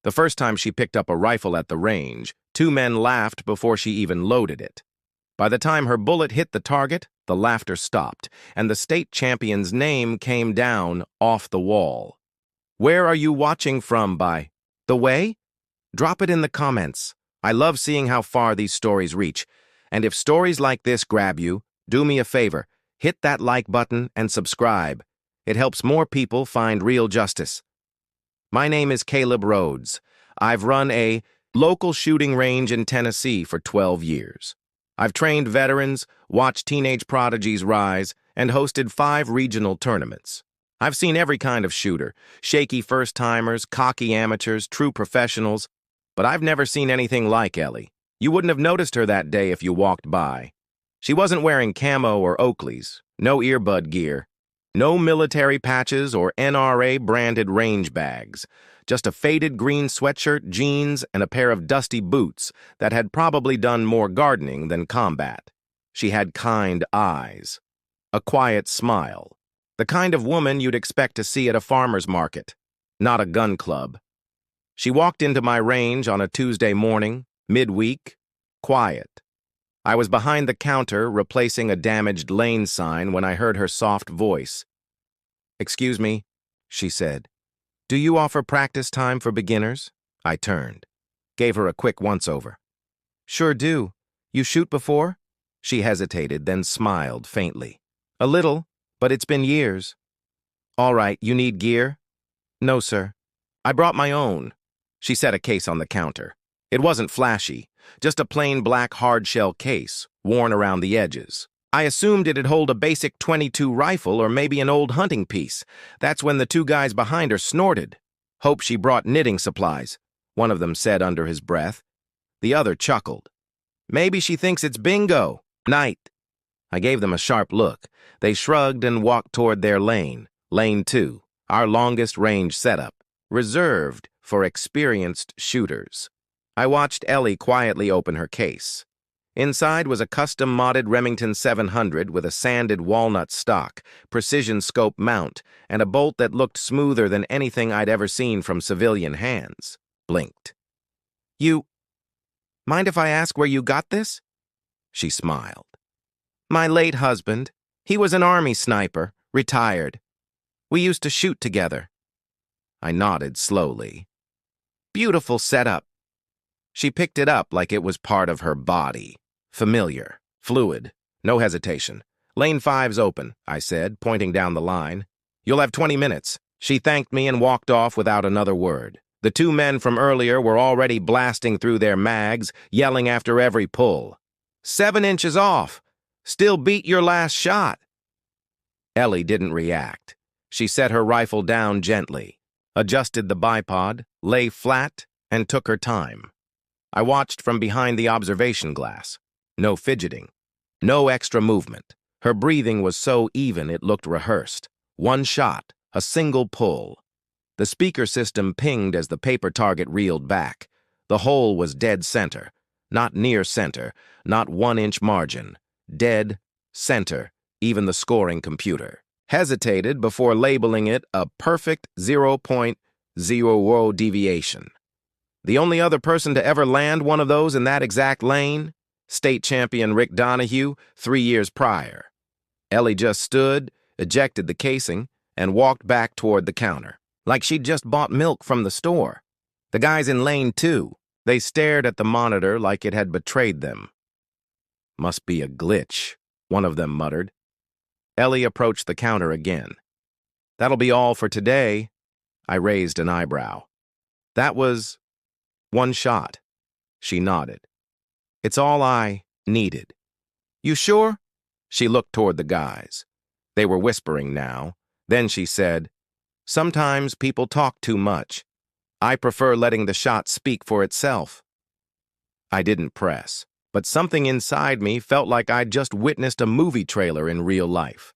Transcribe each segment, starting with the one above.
The first time she picked up a rifle at the range, two men laughed before she even loaded it. By the time her bullet hit the target, the laughter stopped, and the state champion's name came down off the wall. Where are you watching from, by the way? Drop it in the comments. I love seeing how far these stories reach. And if stories like this grab you, do me a favor, hit that like button and subscribe. It helps more people find real justice. My name is Caleb Rhodes. I've run a local shooting range in Tennessee for 12 years. I've trained veterans, watched teenage prodigies rise, and hosted 5 regional tournaments. I've seen every kind of shooter, shaky first-timers, cocky amateurs, true professionals, but I've never seen anything like Ellie. You wouldn't have noticed her that day if you walked by. She wasn't wearing camo or Oakleys, no earbud gear, no military patches or NRA-branded range bags, just a faded green sweatshirt, jeans, and a pair of dusty boots that had probably done more gardening than combat. She had kind eyes, a quiet smile, the kind of woman you'd expect to see at a farmer's market, not a gun club. She walked into my range on a Tuesday morning, midweek, quiet. I was behind the counter replacing a damaged lane sign when I heard her soft voice. "Excuse me," she said. "Do you offer practice time for beginners?" I turned, gave her a quick once-over. "Sure do. You shoot before?" She hesitated, then smiled faintly. "A little, but it's been years." "All right, you need gear?" "No, sir. I brought my own." She set a case on the counter. It wasn't flashy, just a plain black hard-shell case, worn around the edges. I assumed it'd hold a basic .22 rifle or maybe an old hunting piece. That's when the two guys behind her snorted. "Hope she brought knitting supplies," one of them said under his breath. The other chuckled. "Maybe she thinks it's bingo night." I gave them a sharp look. They shrugged and walked toward their lane, Lane 2, our longest range setup, reserved for experienced shooters. I watched Ellie quietly open her case. Inside was a custom-modded Remington 700 with a sanded walnut stock, precision scope mount, and a bolt that looked smoother than anything I'd ever seen from civilian hands. Blinked. "You mind if I ask where you got this?" She smiled. "My late husband. He was an Army sniper, retired. We used to shoot together." I nodded slowly. "Beautiful setup." She picked it up like it was part of her body. Familiar, fluid, no hesitation. "Lane 5's open," I said, pointing down the line. "You'll have 20 minutes. She thanked me and walked off without another word. The two men from earlier were already blasting through their mags, yelling after every pull. 7 inches off. Still beat your last shot." Ellie didn't react. She set her rifle down gently, adjusted the bipod, lay flat, and took her time. I watched from behind the observation glass. No fidgeting. No extra movement. Her breathing was so even it looked rehearsed. One shot, a single pull. The speaker system pinged as the paper target reeled back. The hole was dead center. Not near center, not 1-inch margin. Dead center, even the scoring computer hesitated before labeling it a perfect 0.0 deviation. The only other person to ever land one of those in that exact lane? State champion Rick Donahue, 3 years prior. Ellie just stood, ejected the casing, and walked back toward the counter, like she'd just bought milk from the store. The guys in lane 2, they stared at the monitor like it had betrayed them. "Must be a glitch," one of them muttered. Ellie approached the counter again. "That'll be all for today." I raised an eyebrow. "That was 1 shot." She nodded. "It's all I needed." "You sure?" She looked toward the guys. They were whispering now. Then she said, "Sometimes people talk too much. I prefer letting the shot speak for itself." I didn't press, but something inside me felt like I'd just witnessed a movie trailer in real life.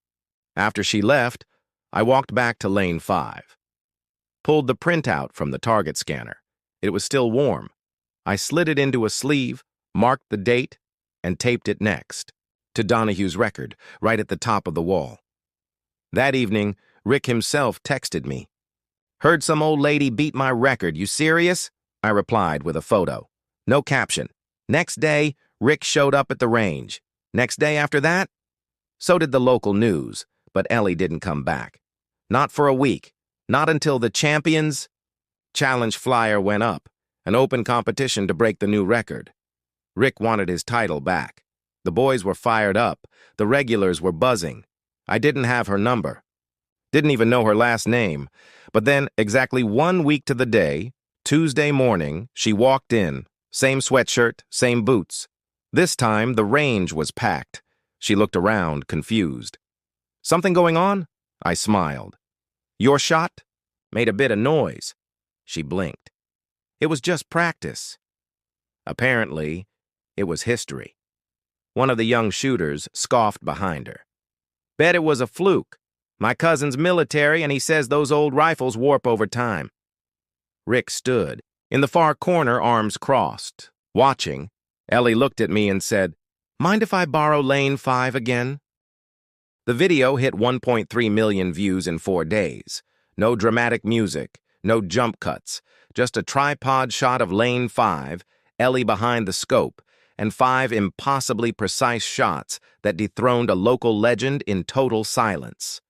After she left, I walked back to lane 5. Pulled the printout from the target scanner. It was still warm. I slid it into a sleeve, marked the date, and taped it next, to Donahue's record, right at the top of the wall. That evening, Rick himself texted me. "Heard some old lady beat my record. You serious?" I replied with a photo. No caption. Next day, Rick showed up at the range. Next day after that, so did the local news, but Ellie didn't come back. Not for a week. Not until the Champions Challenge flyer went up, an open competition to break the new record. Rick wanted his title back. The boys were fired up. The regulars were buzzing. I didn't have her number. Didn't even know her last name. But then, exactly 1 week to the day, Tuesday morning, she walked in. Same sweatshirt, same boots. This time, the range was packed. She looked around, confused. Something going on? I smiled. Your shot? Made a bit of noise. She blinked. It was just practice. Apparently, it was history. One of the young shooters scoffed behind her. Bet it was a fluke. My cousin's military, and he says those old rifles warp over time. Rick stood, in the far corner, arms crossed. Watching, Ellie looked at me and said, "Mind if I borrow lane 5 again?" The video hit 1.3 million views in 4 days. No dramatic music, no jump cuts, just a tripod shot of lane 5, Ellie behind the scope, and 5 impossibly precise shots that dethroned a local legend in total silence.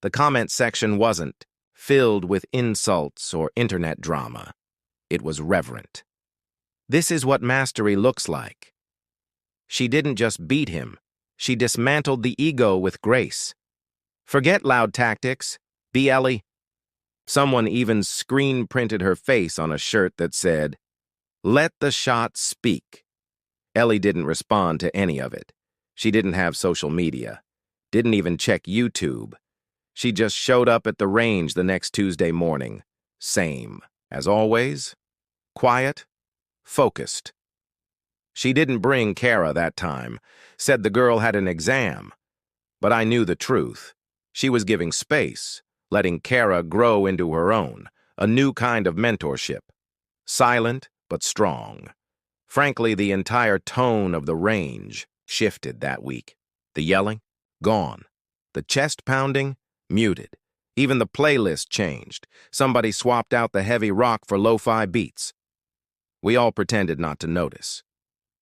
The comment section wasn't filled with insults or internet drama. It was reverent. This is what mastery looks like. She didn't just beat him. She dismantled the ego with grace. Forget loud tactics. Be Ellie. Someone even screen-printed her face on a shirt that said, "Let the shot speak." Ellie didn't respond to any of it. She didn't have social media. Didn't even check YouTube. She just showed up at the range the next Tuesday morning. Same, as always. Quiet. Focused. She didn't bring Kara that time. Said the girl had an exam. But I knew the truth. She was giving space, letting Kara grow into her own, a new kind of mentorship. Silent, but strong. Frankly, the entire tone of the range shifted that week. The yelling? Gone. The chest pounding? Muted. Even the playlist changed. Somebody swapped out the heavy rock for lo-fi beats. We all pretended not to notice.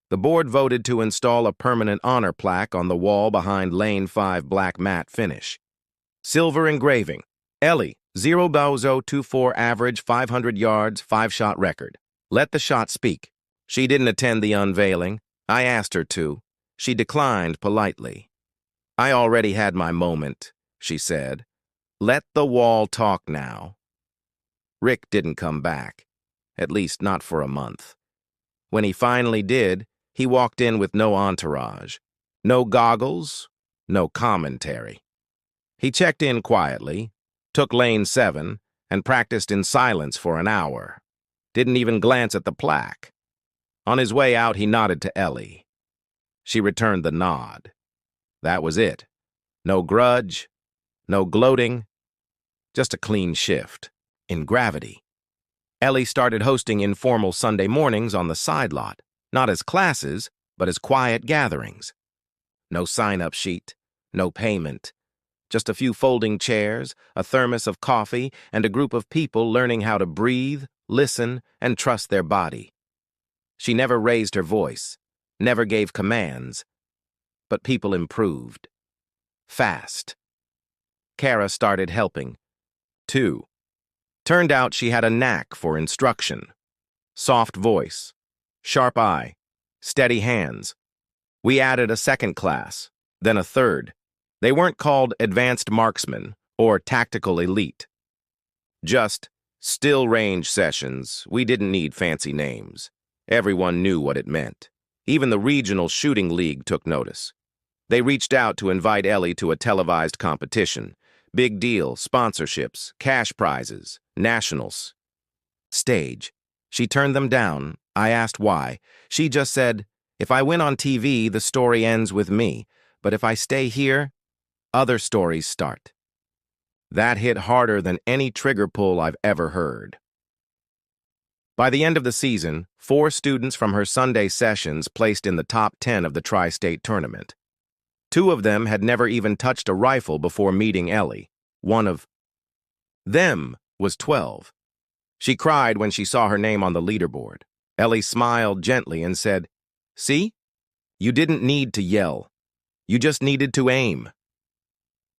The board voted to install a permanent honor plaque on the wall behind lane 5 black matte finish. Silver engraving. Ellie, 0.024 average, 500 yards, 5-shot record. Let the shot speak. She didn't attend the unveiling. I asked her to. She declined politely. I already had my moment, she said. Let the wall talk now. Rick didn't come back. At least not for a month. When he finally did, he walked in with no entourage. No goggles, no commentary. He checked in quietly, took lane 7, and practiced in silence for an hour. Didn't even glance at the plaque. On his way out, he nodded to Ellie. She returned the nod. That was it. No grudge, no gloating, just a clean shift in gravity. Ellie started hosting informal Sunday mornings on the side lot, not as classes, but as quiet gatherings. No sign-up sheet, no payment, just a few folding chairs, a thermos of coffee, and a group of people learning how to breathe, listen, and trust their body. She never raised her voice, never gave commands, but people improved. Fast. Kara started helping, too. Turned out she had a knack for instruction. Soft voice, sharp eye, steady hands. We added a second class, then a third. They weren't called advanced marksmen or tactical elite. Just still range sessions. We didn't need fancy names. Everyone knew what it meant. Even the regional shooting league took notice. They reached out to invite Ellie to a televised competition. Big deal, sponsorships, cash prizes, nationals. Stage. She turned them down. I asked why. She just said, if I win on TV, the story ends with me. But if I stay here, other stories start. That hit harder than any trigger pull I've ever heard. By the end of the season, 4 students from her Sunday sessions placed in the top 10 of the tri-state tournament. 2 of them had never even touched a rifle before meeting Ellie. One of them was 12. She cried when she saw her name on the leaderboard. Ellie smiled gently and said, "See? You didn't need to yell. You just needed to aim."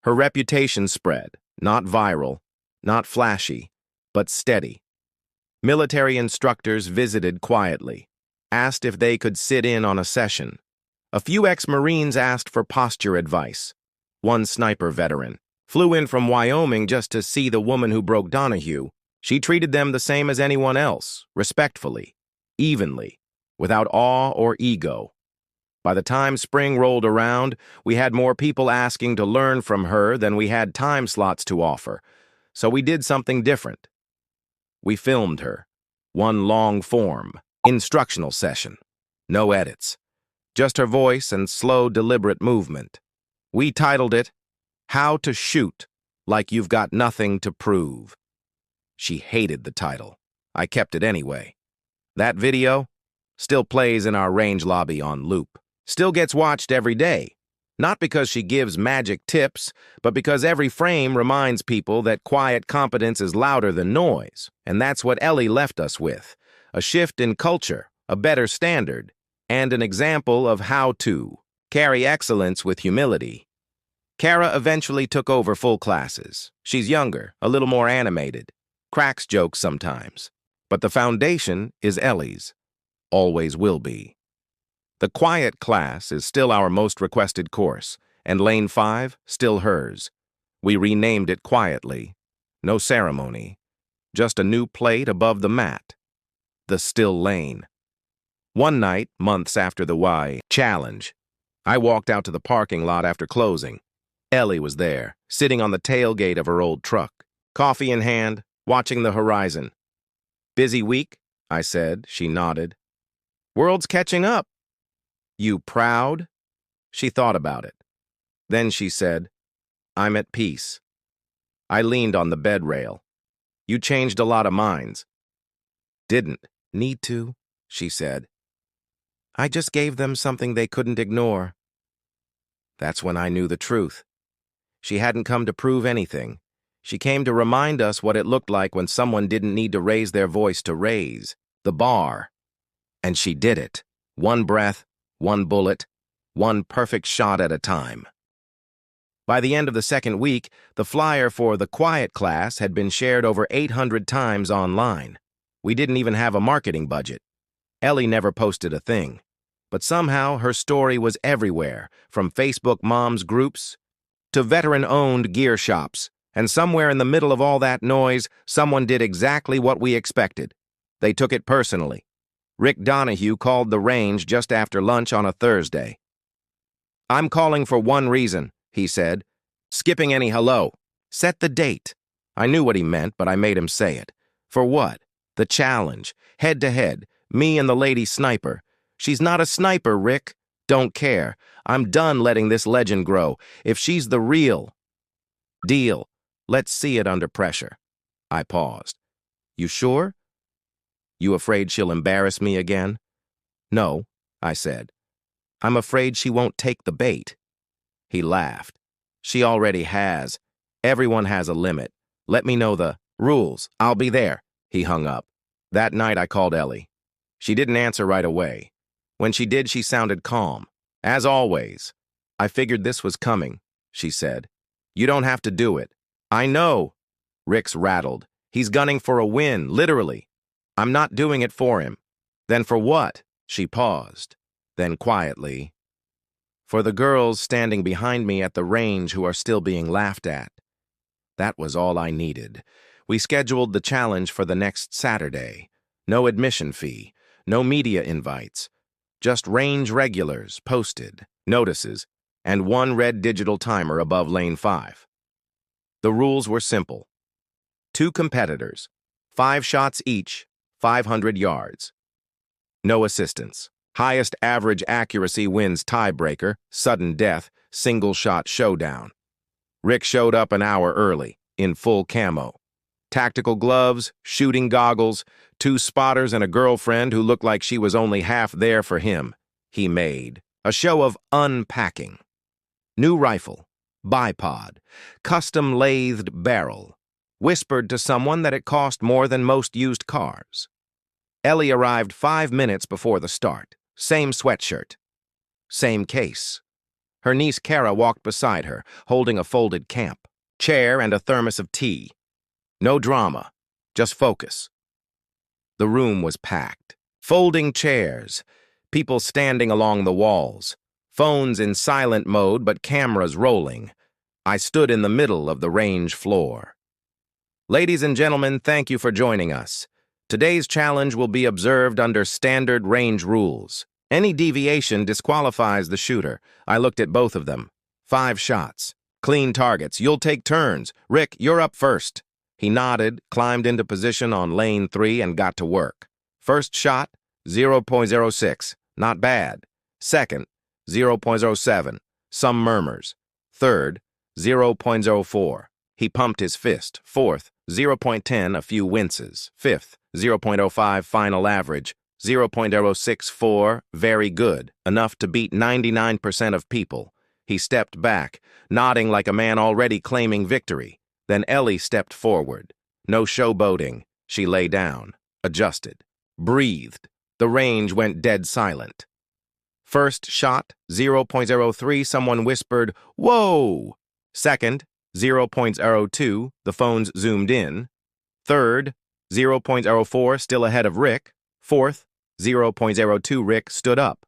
Her reputation spread, not viral, not flashy, but steady. Military instructors visited quietly, asked if they could sit in on a session. A few ex-Marines asked for posture advice. One sniper veteran flew in from Wyoming just to see the woman who broke Donahue. She treated them the same as anyone else, respectfully, evenly, without awe or ego. By the time spring rolled around, we had more people asking to learn from her than we had time slots to offer, so we did something different. We filmed her. One long-form, instructional session. No edits. Just her voice and slow, deliberate movement. We titled it, "How to Shoot Like You've Got Nothing to Prove." She hated the title. I kept it anyway. That video still plays in our range lobby on loop. Still gets watched every day. Not because she gives magic tips, but because every frame reminds people that quiet competence is louder than noise. And that's what Ellie left us with. A shift in culture, a better standard, and an example of how to carry excellence with humility. Kara eventually took over full classes. She's younger, a little more animated, cracks jokes sometimes. But the foundation is Ellie's. Always will be. The quiet class is still our most requested course, and Lane 5 still hers. We renamed it quietly. No ceremony. Just a new plate above the mat. The still lane. One night, months after the Y challenge, I walked out to the parking lot after closing. Ellie was there, sitting on the tailgate of her old truck, coffee in hand, watching the horizon. "Busy week?" I said. She nodded. "World's catching up." "You proud?" She thought about it. Then she said, "I'm at peace." I leaned on the bed rail. "You changed a lot of minds." "Didn't need to," she said. "I just gave them something they couldn't ignore." That's when I knew the truth. She hadn't come to prove anything. She came to remind us what it looked like when someone didn't need to raise their voice to raise the bar. And she did it. One breath, one bullet, one perfect shot at a time. By the end of the second week, the flyer for the quiet class had been shared over 800 times online. We didn't even have a marketing budget. Ellie never posted a thing. But somehow her story was everywhere, from Facebook moms groups to veteran-owned gear shops. And somewhere in the middle of all that noise, someone did exactly what we expected. They took it personally. Rick Donahue called the range just after lunch on a Thursday. "I'm calling for one reason," he said. "Skipping any hello. Set the date." I knew what he meant, but I made him say it. For what? The challenge. Head-to-head. Me and the lady sniper. She's not a sniper, Rick. Don't care. I'm done letting this legend grow. If she's the real deal, let's see it under pressure. I paused. "You sure? You afraid she'll embarrass me again?" "No," I said. "I'm afraid she won't take the bait." He laughed. "She already has. Everyone has a limit. Let me know the rules. I'll be there." He hung up. That night I called Ellie. She didn't answer right away. When she did, she sounded calm. "As always. I figured this was coming," she said. "You don't have to do it." "I know." Rick's rattled. "He's gunning for a win, literally." "I'm not doing it for him." "Then for what?" She paused. Then quietly, "For the girls standing behind me at the range who are still being laughed at." That was all I needed. We scheduled the challenge for the next Saturday. No admission fee, no media invites. Just range regulars posted, notices, and one red digital timer above lane 5. The rules were simple. 2 competitors, 5 shots each, 500 yards. No assistance. Highest average accuracy wins tiebreaker, sudden death, single shot showdown. Rick showed up an hour early, in full camo. Tactical gloves, shooting goggles, 2 spotters and a girlfriend who looked like she was only half there for him. He made a show of unpacking. New rifle, bipod, custom lathed barrel, whispered to someone that it cost more than most used cars. Ellie arrived 5 minutes before the start. Same sweatshirt. Same case. Her niece Kara walked beside her, holding a folded camp, chair and a thermos of tea. No drama, just focus. The room was packed. Folding chairs, people standing along the walls, phones in silent mode but cameras rolling. I stood in the middle of the range floor. Ladies and gentlemen, thank you for joining us. Today's challenge will be observed under standard range rules. Any deviation disqualifies the shooter. I looked at both of them. 5 shots. Clean targets. You'll take turns. Rick, you're up first. He nodded, climbed into position on lane 3, and got to work. First shot, 0.06. Not bad. Second, 0.07. Some murmurs. Third, 0.04. He pumped his fist. Fourth, 0.10, a few winces. Fifth, 0.05, final average. 0.064, very good, enough to beat 99% of people. He stepped back, nodding like a man already claiming victory. Then Ellie stepped forward. No showboating. She lay down, adjusted, breathed. The range went dead silent. First shot, 0.03, someone whispered, "Whoa!" Second, 0.02, the phones zoomed in. Third, 0.04, still ahead of Rick. Fourth, 0.02, Rick stood up.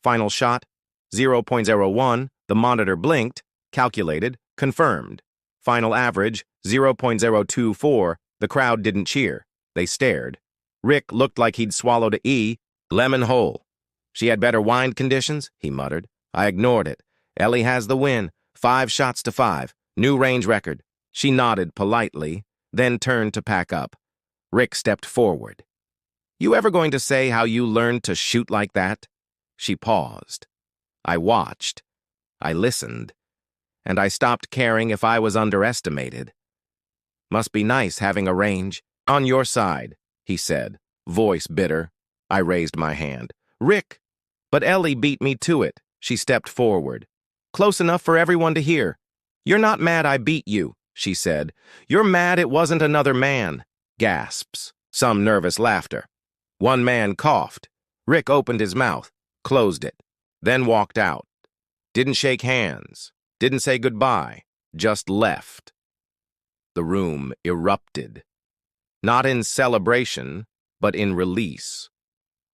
Final shot, 0.01, the monitor blinked, calculated, confirmed. Final average, 0.024, the crowd didn't cheer. They stared. Rick looked like he'd swallowed a E, lemon whole. She had better wind conditions, he muttered. I ignored it. Ellie has the win, 5 shots to 5, new range record. She nodded politely, then turned to pack up. Rick stepped forward. You ever going to say how you learned to shoot like that? She paused. I watched. I listened. And I stopped caring if I was underestimated. Must be nice having a range. On your side, he said, voice bitter. I raised my hand. Rick! But Ellie beat me to it. She stepped forward. Close enough for everyone to hear. You're not mad I beat you, she said. You're mad it wasn't another man. Gasps. Some nervous laughter. One man coughed. Rick opened his mouth, closed it, then walked out. Didn't shake hands, didn't say goodbye, just left. The room erupted. Not in celebration, but in release.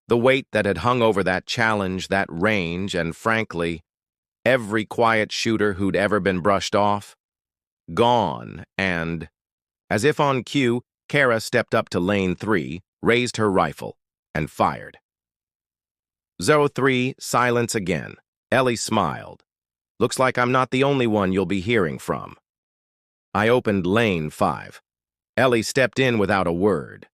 The weight that had hung over that challenge, that range, and frankly, every quiet shooter who'd ever been brushed off, gone, and, as if on cue, Kara stepped up to lane 3, raised her rifle, and fired. 03, silence again. Ellie smiled. Looks like I'm not the only one you'll be hearing from. I opened lane 5. Ellie stepped in without a word.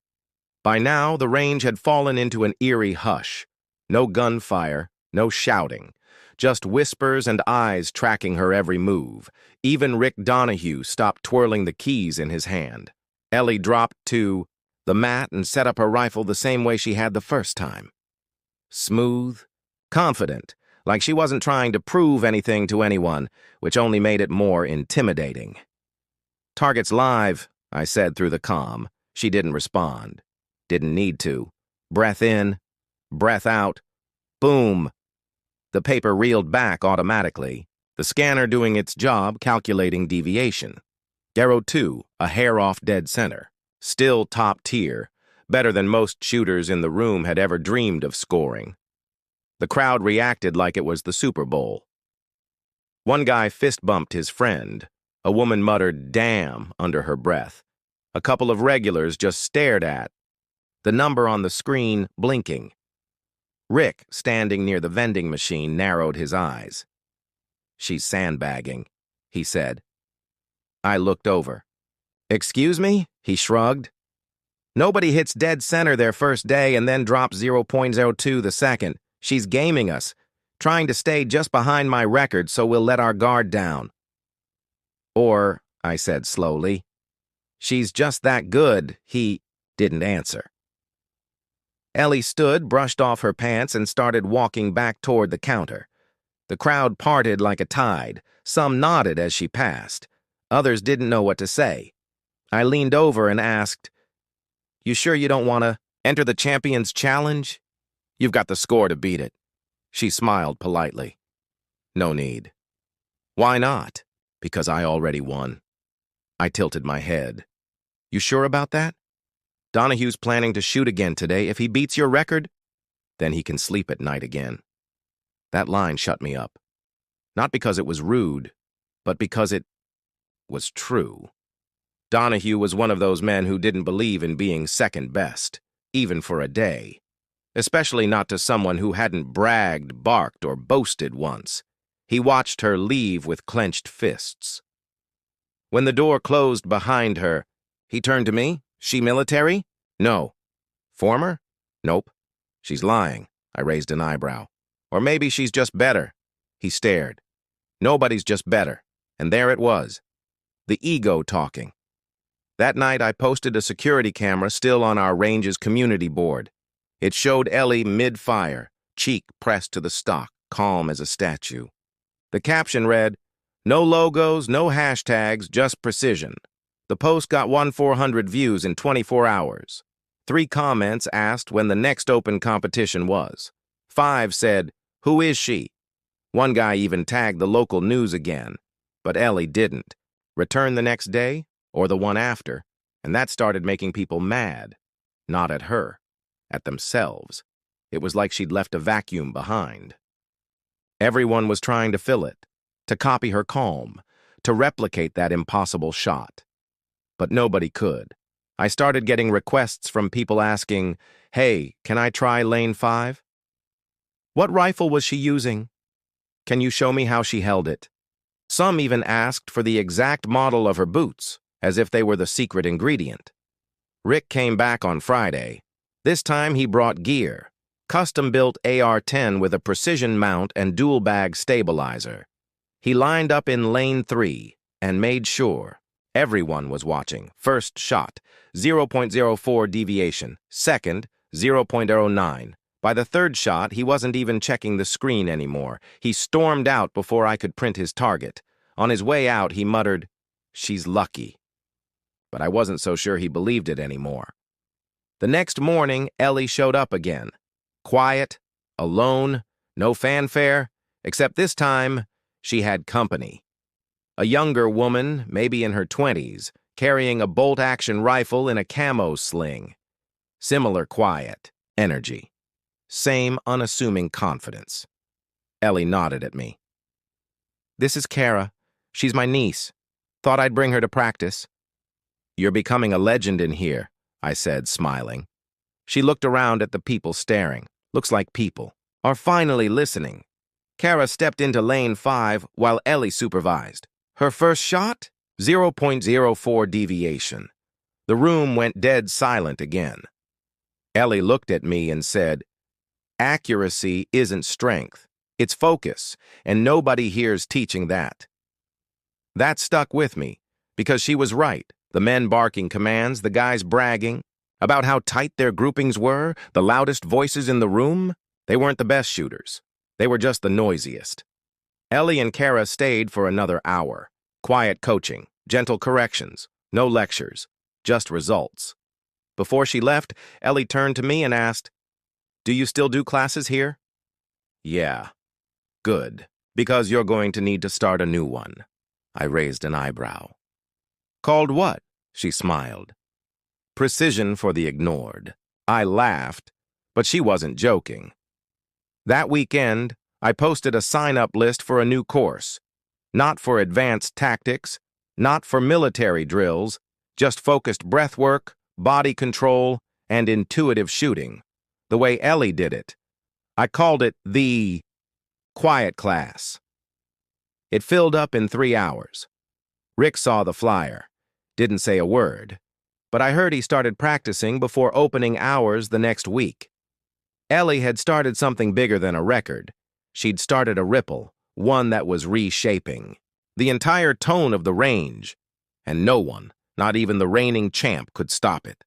By now, the range had fallen into an eerie hush. No gunfire, no shouting. Just whispers and eyes tracking her every move. Even Rick Donahue stopped twirling the keys in his hand. Ellie dropped to the mat and set up her rifle the same way she had the first time. Smooth, confident, like she wasn't trying to prove anything to anyone, which only made it more intimidating. Target's live, I said through the comm. She didn't respond. Didn't need to. Breath in, breath out. Boom. The paper reeled back automatically, the scanner doing its job calculating deviation. Darrow 2, a hair off dead center. Still top tier, better than most shooters in the room had ever dreamed of scoring. The crowd reacted like it was the Super Bowl. One guy fist-bumped his friend. A woman muttered, "Damn," under her breath. A couple of regulars just stared at the number on the screen blinking. Rick, standing near the vending machine, narrowed his eyes. She's sandbagging, he said. I looked over. Excuse me? He shrugged. Nobody hits dead center their first day and then drops 0.02 the second. She's gaming us, trying to stay just behind my record so we'll let our guard down. Or, I said slowly, she's just that good. He didn't answer. Ellie stood, brushed off her pants, and started walking back toward the counter. The crowd parted like a tide. Some nodded as she passed. Others didn't know what to say. I leaned over and asked, "You sure you don't want to enter the Champions Challenge? You've got the score to beat it." She smiled politely. "No need." "Why not?" "Because I already won." I tilted my head. "You sure about that? Donahue's planning to shoot again today. If he beats your record, then he can sleep at night again." That line shut me up. Not because it was rude, but because it was true. Donahue was one of those men who didn't believe in being second best, even for a day. Especially not to someone who hadn't bragged, barked, or boasted once. He watched her leave with clenched fists. When the door closed behind her, he turned to me. "She military?" "No." "Former?" "Nope." "She's lying." I raised an eyebrow. "Or maybe she's just better." He stared. "Nobody's just better." And there it was. The ego talking. That night I posted a security camera still on our range's community board. It showed Ellie mid-fire, cheek pressed to the stock, calm as a statue. The caption read, "No logos, no hashtags, just precision." The post got 1,400 views in 24 hours. 3 comments asked when the next open competition was. 5 said, "Who is she?" One guy even tagged the local news again, but Ellie didn't. Return the next day, or the one after, and that started making people mad. Not at her, at themselves. It was like she'd left a vacuum behind. Everyone was trying to fill it, to copy her calm, to replicate that impossible shot. But nobody could. I started getting requests from people asking, "Hey, can I try lane 5? What rifle was she using? Can you show me how she held it?" Some even asked for the exact model of her boots, as if they were the secret ingredient. Rick came back on Friday. This time he brought gear, custom-built AR-10 with a precision mount and dual-bag stabilizer. He lined up in lane 3 and made sure everyone was watching. First shot, 0.04 deviation. Second, 0.09. By the third shot, he wasn't even checking the screen anymore. He stormed out before I could print his target. On his way out, he muttered, "She's lucky." But I wasn't so sure he believed it anymore. The next morning, Ellie showed up again. Quiet, alone, no fanfare, except this time, she had company. A younger woman, maybe in her 20s, carrying a bolt-action rifle in a camo sling. Similar quiet, energy. Same unassuming confidence. Ellie nodded at me. "This is Kara. She's my niece. Thought I'd bring her to practice." "You're becoming a legend in here," I said, smiling. She looked around at the people staring. Looks like people are finally listening. Kara stepped into lane 5 while Ellie supervised. Her first shot? 0.04 deviation. The room went dead silent again. Ellie looked at me and said, "Accuracy isn't strength. It's focus, and nobody here's teaching that." That stuck with me, because she was right. The men barking commands, the guys bragging about how tight their groupings were, the loudest voices in the room. They weren't the best shooters. They were just the noisiest. Ellie and Kara stayed for another hour. Quiet coaching, gentle corrections, no lectures, just results. Before she left, Ellie turned to me and asked, "Do you still do classes here?" "Yeah." "Good, because you're going to need to start a new one." I raised an eyebrow. "Called what?" She smiled. "Precision for the ignored." I laughed, but she wasn't joking. That weekend, I posted a sign-up list for a new course. Not for advanced tactics, not for military drills, just focused breath work, body control, and intuitive shooting. The way Ellie did it. I called it the Quiet Class. It filled up in 3 hours. Rick saw the flyer. Didn't say a word. But I heard he started practicing before opening hours the next week. Ellie had started something bigger than a record. She'd started a ripple, one that was reshaping the entire tone of the range, and no one, not even the reigning champ, could stop it.